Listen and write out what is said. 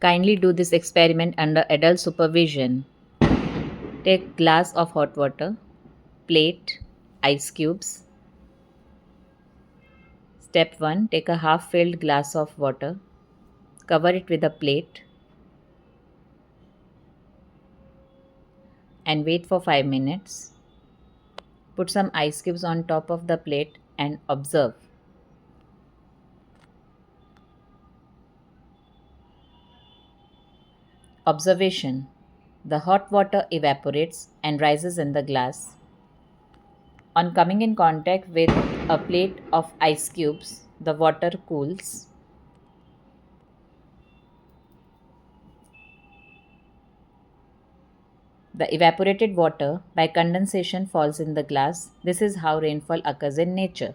Kindly do this experiment under adult supervision. Take glass of hot water, plate, ice cubes. Step 1. Take a half-filled glass of water. Cover it with a plate and wait for 5 minutes. Put some ice cubes on top of the plate and observe. Observation. The hot water evaporates and rises in the glass. On coming in contact with a plate of ice cubes, the water cools. The evaporated water by condensation falls in the glass. This is how rainfall occurs in nature.